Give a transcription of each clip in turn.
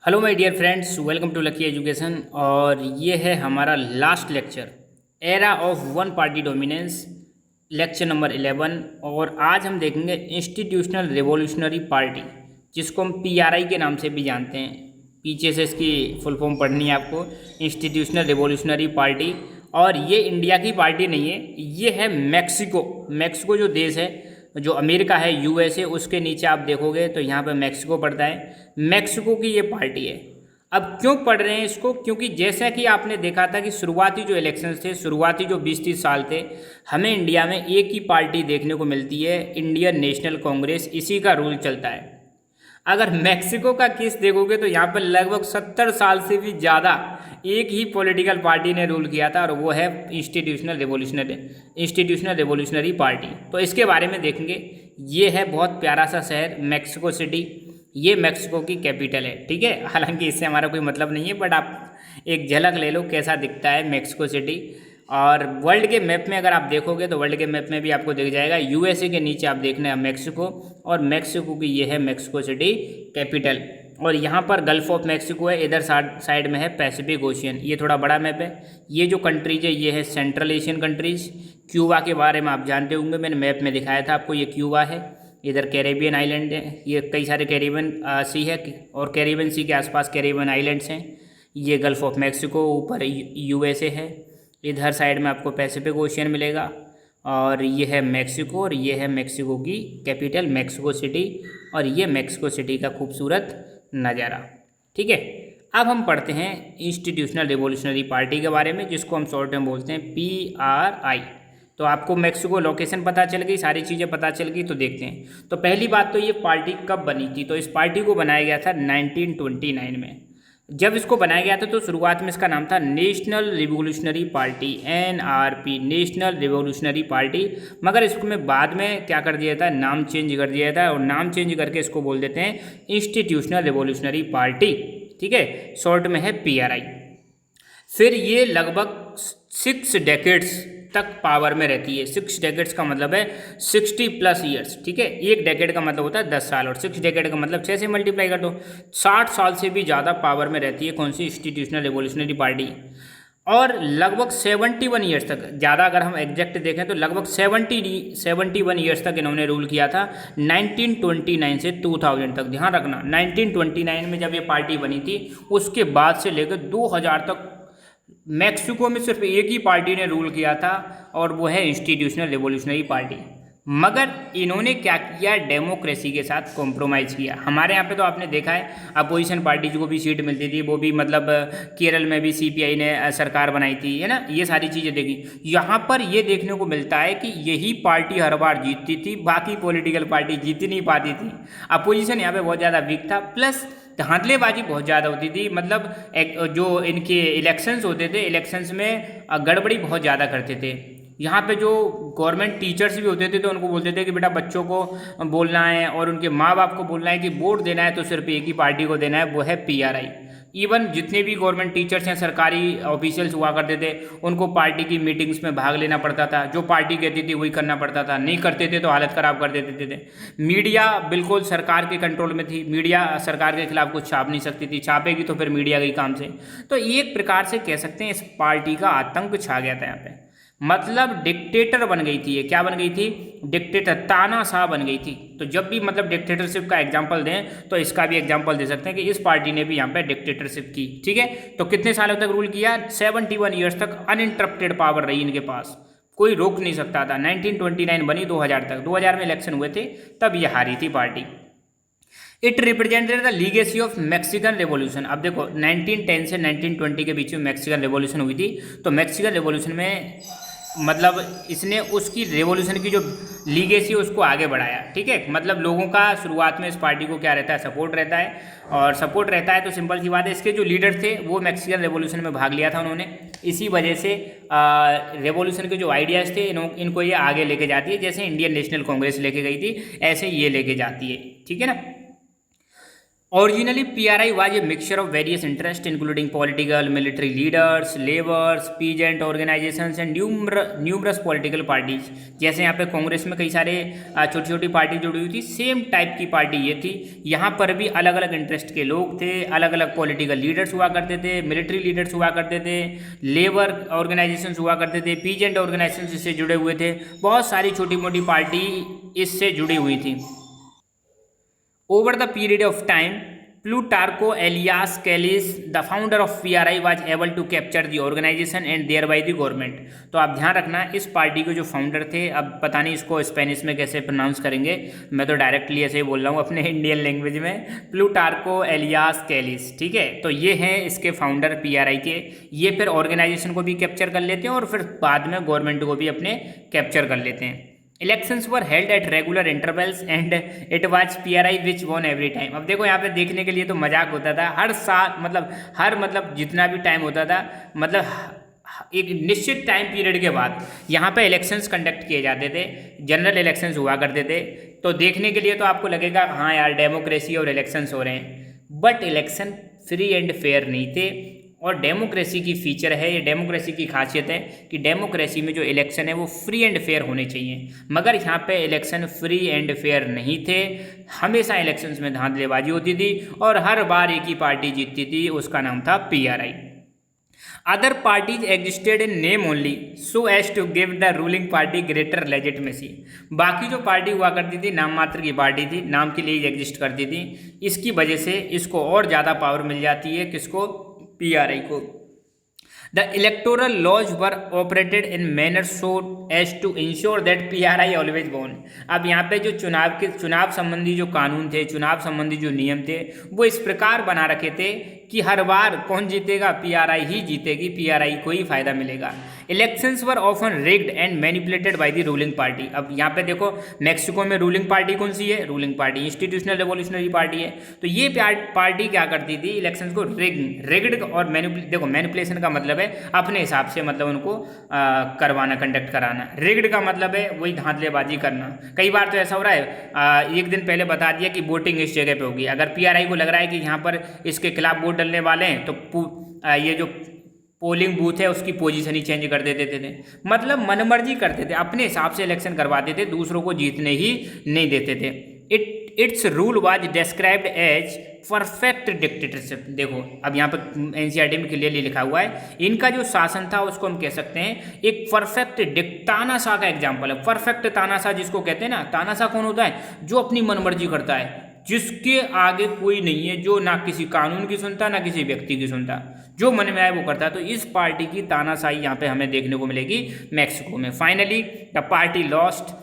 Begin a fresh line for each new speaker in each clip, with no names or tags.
Hello my dear friends, welcome to lucky education. और ये है हमारा last lecture, era of one party dominance, lecture number 11। और आज हम देखेंगे इंस्टीट्यूशनल रिवॉल्यूशनरी पार्टी, जिसको हम पीआरआई के नाम से भी जानते हैं। पीछे से इसकी फुल फॉर्म पढ़नी है आपको, इंस्टीट्यूशनल रिवॉल्यूशनरी पार्टी। और ये इंडिया की पार्टी नहीं है, ये है मैक्सिको जो देश है, जो अमेरिका है, यूएसए, उसके नीचे आप देखोगे तो यहाँ पे मैक्सिको पड़ता है। मैक्सिको की ये पार्टी है। अब क्यों पढ़ रहे हैं इसको? क्योंकि जैसा कि आपने देखा था कि शुरुआती जो इलेक्शंस थे, शुरुआती जो 20-30 साल थे, हमें इंडिया में एक ही पार्टी देखने को मिलती है, इंडियन नेशनल कांग्रेस। इसी का रूल चलता है। अगर मैक्सिको का केस देखोगे तो यहाँ पर लगभग 70 साल से भी ज़्यादा एक ही पॉलिटिकल पार्टी ने रूल किया था, और वो है इंस्टीट्यूशनल रिवॉल्यूशनरी पार्टी। तो इसके बारे में देखेंगे। ये है बहुत प्यारा सा शहर मैक्सिको सिटी। ये मैक्सिको की कैपिटल है, ठीक है। हालांकि इससे हमारा कोई मतलब नहीं है, बट आप एक झलक ले लो कैसा दिखता है मैक्सिको सिटी। और वर्ल्ड के मैप में अगर आप देखोगे तो वर्ल्ड के मैप में भी आपको दिख जाएगा, यूएसए के नीचे आप देखना है मैक्सिको, और मैक्सिको की ये है मैक्सिको सिटी कैपिटल। और यहाँ पर गल्फ ऑफ मैक्सिको है, इधर साइड में है पैसिफिक ओशियन। ये थोड़ा बड़ा मैप है। ये जो कंट्रीज है ये है सेंट्रल एशियन कंट्रीज। क्यूबा के बारे में आप जानते होंगे, मैंने मैप में दिखाया था आपको, ये क्यूबा है। इधर कैरेबियन आइलैंड है, ये कई सारे कैरेबियन सी है, और कैरेबियन सी के आसपास कैरेबियन आइलैंड्स हैं। ये गल्फ ऑफ मैक्सिको, ऊपर यूएसए है। इधर साइड में आपको पैसिफिक ओशियन मिलेगा। और ये है मैक्सिको, और ये है मैक्सिको की कैपिटल मैक्सिको सिटी, और ये मैक्सिको सिटी का खूबसूरत नज़ारा, ठीक है। अब हम पढ़ते हैं इंस्टीट्यूशनल रिवॉल्यूशनरी पार्टी के बारे में, जिसको हम शॉर्ट में बोलते हैं पीआरआई। तो आपको मैक्सिको लोकेशन पता चल गई, सारी चीज़ें पता चल गई। तो देखते हैं। तो पहली बात तो ये पार्टी कब बनी थी? तो इस पार्टी को बनाया गया था 1929 में। जब इसको बनाया गया था तो शुरुआत में इसका नाम था national revolutionary party, NRP, national revolutionary party. मगर इसमें बाद में क्या कर दिया था, नाम चेंज कर दिया था, और नाम चेंज करके इसको बोल देते हैं इंस्टीट्यूशनल रिवॉल्यूशनरी पार्टी, ठीक है। शॉर्ट में है पीआरआई। फिर ये लगभग 6 डेकेड्स तक पावर में रहती है। 6 डेकेड्स का मतलब है 60+ ईयर्स, ठीक है। एक डेकेड का मतलब होता है 10 साल, और 6 डेकेड का मतलब 6 से मल्टीप्लाई कर दो, 60 साल से भी ज़्यादा पावर में रहती है कौन सी? Institutional revolutionary party. और लगभग 71 ईयर्स तक, ज़्यादा अगर हम एग्जैक्ट देखें तो लगभग 71 ईयर्स तक इन्होंने रूल किया था, 1929 से 2000 तक। ध्यान रखना, 1929 में जब ये पार्टी बनी थी, उसके बाद से लेकर 2000 तक मैक्सिको में सिर्फ एक ही पार्टी ने रूल किया था, और वो है इंस्टीट्यूशनल रिवॉल्यूशनरी पार्टी। मगर इन्होंने क्या किया? डेमोक्रेसी के साथ कॉम्प्रोमाइज़ किया। हमारे यहाँ पे तो आपने देखा है अपोजिशन पार्टीज को भी सीट मिलती थी, वो भी मतलब केरल में भी सीपीआई ने सरकार बनाई थी, है ना। ये सारी चीज़ें देखी। यहाँ पर ये देखने को मिलता है कि यही पार्टी हर बार जीतती थी, बाकी पॉलिटिकल पार्टी जीत नहीं पाती थी। अपोजिशन यहाँ पे बहुत ज़्यादा वीक था, प्लस धांधलेबाजी बहुत ज़्यादा होती थी। मतलब जो इनके इलेक्शंस होते थे, इलेक्शंस में गड़बड़ी बहुत ज़्यादा करते थे। यहाँ पे जो गवर्नमेंट टीचर्स भी होते थे तो उनको बोलते थे कि बेटा बच्चों को बोलना है, और उनके माँ बाप को बोलना है कि वोट देना है तो सिर्फ एक ही पार्टी को देना है, वो है पीआरआई। इवन जितने भी गवर्नमेंट टीचर्स हैं, सरकारी ऑफिशियल्स हुआ करते थे, उनको पार्टी की मीटिंग्स में भाग लेना पड़ता था। जो पार्टी कहती थी वही करना पड़ता था, नहीं करते थे तो हालत ख़राब कर देते थे। मीडिया बिल्कुल सरकार के कंट्रोल में थी, मीडिया सरकार के खिलाफ कुछ छाप नहीं सकती थी, छापेगी तो फिर मीडिया गई काम से। तो एक प्रकार से कह सकते हैं इस पार्टी का आतंक छा गया था यहाँ पे। मतलब डिक्टेटर बन गई थी ये। क्या बन गई थी? डिक्टेटर, तानाशाह बन गई थी। तो जब भी मतलब डिक्टेटरशिप का एग्जांपल दें तो इसका भी एग्जांपल दे सकते हैं कि इस पार्टी ने भी यहाँ पे डिक्टेटरशिप की, ठीक है। तो कितने सालों तक रूल किया? 71 ईयर्स तक अनइंटरप्टेड पावर रही इनके पास, कोई रोक नहीं सकता था। 1929 बनी, 2000 तक, 2000 में इलेक्शन हुए थे, तब ये हारी थी party. It represented the legacy of Mexican revolution. अब देखो 1910 से 1920 के बीच में मैक्सिकन रेवोल्यूशन हुई थी। तो मैक्सिकन रेवोल्यूशन में मतलब इसने उसकी रेवोल्यूशन की जो लीगेसी है उसको आगे बढ़ाया, ठीक है। मतलब लोगों का शुरुआत में इस पार्टी को क्या रहता है? सपोर्ट रहता है। और सपोर्ट रहता है तो सिंपल सी बात है, इसके जो लीडर थे वो मैक्सिकन रेवोल्यूशन में भाग लिया था उन्होंने। इसी वजह से रेवोल्यूशन के जो आइडियाज़ थे इनको ये आगे लेके जाती है। जैसे इंडियन नेशनल कांग्रेस लेके गई थी, ऐसे ये लेके जाती है, ठीक है ना। Originally, PRI was a mixture of various interests, including political, military leaders, laborers, peasant organizations, and numerous political parties. जैसे यहाँ पे कांग्रेस में कई सारे छोटी छोटी पार्टी जुड़ी हुई थी, सेम टाइप की पार्टी ये थी। यहाँ पर भी अलग अलग इंटरेस्ट के लोग थे, अलग अलग पॉलिटिकल लीडर्स हुआ करते थे, मिलिट्री लीडर्स हुआ करते थे, लेबर ऑर्गेनाइजेशंस हुआ करते थे, पीजेंट ऑर्गेनाइजेशन इससे जुड़े हुए थे। बहुत सारी छोटी मोटी पार्टी इससे जुड़ी हुई थी। Over the period of time, Plutarcho Elias Callis, the founder of PRI, was able to capture the organization and thereby the government। तो आप ध्यान रखना, इस पार्टी के जो फाउंडर थे, अब पता नहीं इसको स्पेनिश में कैसे प्रोनाउंस करेंगे, मैं तो डायरेक्टली ऐसे ही बोल रहा हूँ अपने इंडियन लैंग्वेज में, प्लूटार्को एलियास कैलिस। ठीक है, तो ये हैं इसके फाउंडर PRI के। ये फिर ऑर्गेनाइजेशन को भी कैप्चर कर लेते हैं और फिर बाद में गवर्नमेंट को भी अपने कैप्चर कर लेते हैं। Elections were held at regular intervals and it was PRI which von every time. अब देखो यहाँ पे देखने के लिए तो मजाक होता था, हर साल मतलब जितना भी टाइम होता था, मतलब एक निश्चित टाइम पीरियड के बाद यहाँ पे इलेक्शंस कंडक्ट किए जाते थे, जनरल इलेक्शंस हुआ करते थे। तो देखने के लिए तो आपको लगेगा हाँ यार डेमोक्रेसी और इलेक्शंस हो रहे हैं, but election free and fair नहीं थे। और डेमोक्रेसी की फीचर है, ये डेमोक्रेसी की खासियत है कि डेमोक्रेसी में जो इलेक्शन है वो फ्री एंड फेयर होने चाहिए, मगर यहाँ पे इलेक्शन फ्री एंड फेयर नहीं थे। हमेशा इलेक्शंस में धांधलेबाजी होती थी और हर बार एक ही पार्टी जीतती थी, उसका नाम था PRI। Other parties existed in name only so as to give the ruling party greater legitimacy. बाकी जो पार्टी हुआ करती थी नाम मात्र की पार्टी थी, नाम के लिए एग्जिस्ट करती थी, इसकी वजह से इसको और ज़्यादा पावर मिल जाती है, किसको? PRI को। The electoral laws were operated in manner so as to ensure that PRI always won. अब यहाँ पे जो चुनाव संबंधी जो कानून थे, चुनाव संबंधी जो नियम थे, वो इस प्रकार बना रखे थे कि हर बार कौन जीतेगा? PRI ही जीतेगी, PRI को ही फायदा मिलेगा। Elections were often rigged and manipulated by the ruling party. अब यहाँ पे देखो मैक्सिको में रूलिंग पार्टी कौन सी है? Ruling party institutional revolutionary party है। तो ये पार्टी क्या करती थी? इलेक्शंस को रिग्ड और देखो मैनिपुलेशन का मतलब है अपने हिसाब से, मतलब उनको करवाना, कंडक्ट कराना। रिग्ड का मतलब है वही धांधलेबाजी करना। कई बार तो ऐसा हो रहा है, एक दिन पहले बता दिया कि वोटिंग इस जगह पे होगी, अगर PRI को लग रहा है कि यहाँ पर इसके खिलाफ वोट डलने वाले हैं तो ये जो पोलिंग बूथ है उसकी पोजीशन ही चेंज कर देते थे। मतलब मनमर्जी करते थे, अपने हिसाब से इलेक्शन करवाते थे, दूसरों को जीतने ही नहीं देते थे। Its rule was described as perfect dictatorship. देखो अब यहाँ पर NCERT में क्लियरली लिखा हुआ है, इनका जो शासन था उसको हम कह सकते हैं एक परफेक्ट तानाशाह का एग्जाम्पल है। परफेक्ट तानाशाह जिसको कहते हैं ना, तानाशाह कौन होता है? जो अपनी मनमर्जी करता है, जिसके आगे कोई नहीं है, जो ना किसी कानून की सुनता ना किसी व्यक्ति की सुनता, जो मन में आए वो करता है। तो इस पार्टी की तानाशाही यहाँ पे हमें देखने को मिलेगी मैक्सिको में। Finally the party lost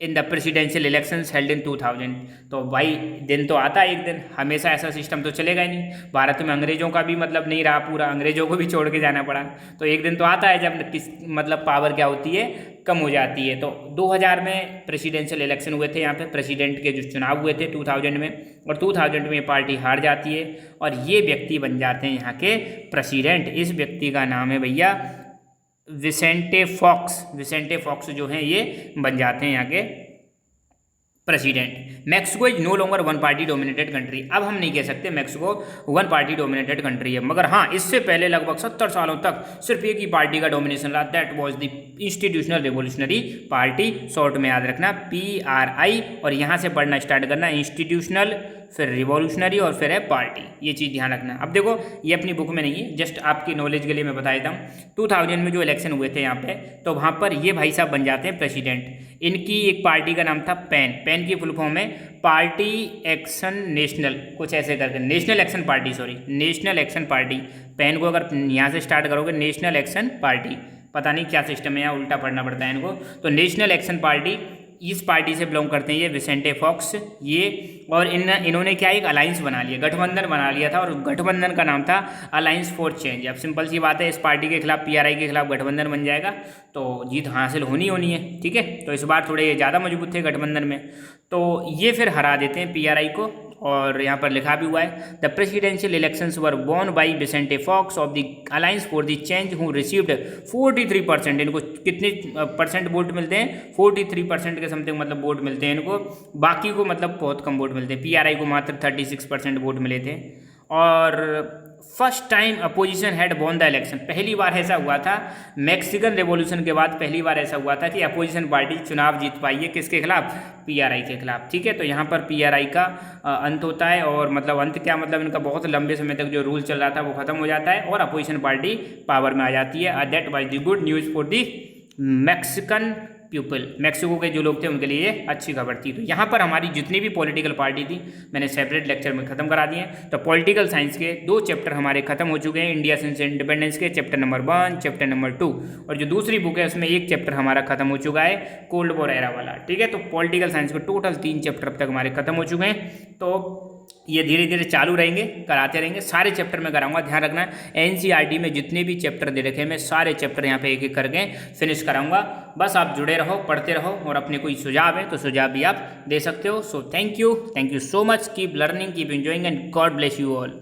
in the presidential elections held in 2000। तो भाई दिन तो आता है एक दिन, हमेशा ऐसा सिस्टम तो चलेगा ही नहीं। भारत में अंग्रेजों का भी मतलब नहीं रहा पूरा, अंग्रेजों को भी छोड़ के जाना पड़ा। तो एक दिन तो आता है जब मतलब पावर क्या होती है, कम हो जाती है। तो 2000 में प्रेसिडेंशियल इलेक्शन हुए थे, यहाँ पे प्रेसिडेंट के जो चुनाव हुए थे 2000 में, और 2000 में पार्टी हार जाती है और ये व्यक्ति बन जाते हैं यहाँ के प्रेसिडेंट। इस व्यक्ति का नाम है भैया विसेंटे फॉक्स। विसेंटे फॉक्स जो हैं ये बन जाते हैं यहाँ के president. Mexico is no longer one party dominated country. अब हम नहीं कह सकते Mexico one party dominated country है, मगर हाँ इससे पहले लगभग 70 सालों तक सिर्फ एक ही पार्टी का डोमिनेशन रहा, that was the institutional revolutionary party. Short में याद रखना PRI, और यहाँ से पढ़ना स्टार्ट करना इंस्टीट्यूशनल, फिर रिवॉल्यूशनरी और फिर है पार्टी। ये चीज़ ध्यान रखना। अब देखो ये अपनी बुक में नहीं है, जस्ट आपकी नॉलेज के लिए मैं बता देता हूँ। 2000 में जो इलेक्शन हुए थे यहाँ पे, तो वहाँ पर ये भाई साहब बन जाते हैं प्रेसिडेंट। इनकी एक पार्टी का नाम था पैन की फुल फॉर्म है पार्टी एक्शन नेशनल, कुछ ऐसे करके, national action party, sorry national action party. Pan को अगर यहाँ से स्टार्ट करोगे नेशनल एक्शन पार्टी, पता नहीं क्या सिस्टम है, यहाँ उल्टा पढ़ना पड़ता है इनको। तो नेशनल एक्शन पार्टी, इस पार्टी से बिलोंग करते हैं ये विसेंटे फॉक्स ये। और इन्होंने क्या एक अलायंस बना लिया, गठबंधन बना लिया था, और गठबंधन का नाम था अलायंस फॉर चेंज। अब सिंपल सी बात है, इस पार्टी के खिलाफ PRI के खिलाफ गठबंधन बन जाएगा तो जीत हासिल होनी है, ठीक है। तो इस बार थोड़े ज़्यादा मजबूत थे गठबंधन में, तो ये फिर हरा देते हैं PRI को और यहाँ पर लिखा भी हुआ है the presidential elections were won by Vicente Fox of the Alliance for the Change who received 43%। इनको कितने परसेंट वोट मिलते हैं? 43% के समथिंग मतलब वोट मिलते हैं इनको। बाकी को मतलब बहुत कम वोट मिलते हैं। PRI को मात्र 36% वोट मिले थे। और first time opposition had won the election, पहली बार ऐसा हुआ था मैक्सिकन रेवोल्यूशन के बाद, पहली बार ऐसा हुआ था कि अपोजिशन पार्टी चुनाव जीत पाई है। किसके खिलाफ? PRI के खिलाफ। ठीक है, तो यहाँ पर PRI का अंत होता है। और मतलब अंत क्या, मतलब इनका बहुत लंबे समय तक जो रूल चल रहा था वो खत्म हो जाता है और अपोजिशन पार्टी पावर में आ जाती है। That was the good news for the Mexican people, Mexico के जो लोग थे उनके लिए अच्छी खबर थी। तो यहाँ पर हमारी जितनी भी पॉलिटिकल पार्टी थी मैंने सेपरेट लेक्चर में खत्म करा दिए। तो पॉलिटिकल साइंस के 2 चैप्टर हमारे खत्म हो चुके हैं। इंडिया सिंस इंडिपेंडेंस के चैप्टर नंबर 1, चैप्टर नंबर 2, और जो दूसरी बुक है उसमें 1 चैप्टर हमारा खत्म हो चुका है, कोल्ड वॉर एरा वाला। ठीक है, तो पॉलिटिकल साइंस के टोटल 3 चैप्टर अब तक हमारे खत्म हो चुके हैं। तो ये धीरे धीरे चालू रहेंगे, कराते रहेंगे। सारे चैप्टर में कराऊंगा, ध्यान रखना। NCERT में जितने भी चैप्टर दे रखे हैं मैं सारे चैप्टर यहाँ पे एक एक करके फिनिश कराऊंगा। बस आप जुड़े रहो, पढ़ते रहो, और अपने कोई सुझाव है तो सुझाव भी आप दे सकते हो। So thank you so much, keep learning, keep enjoying, and God bless you all.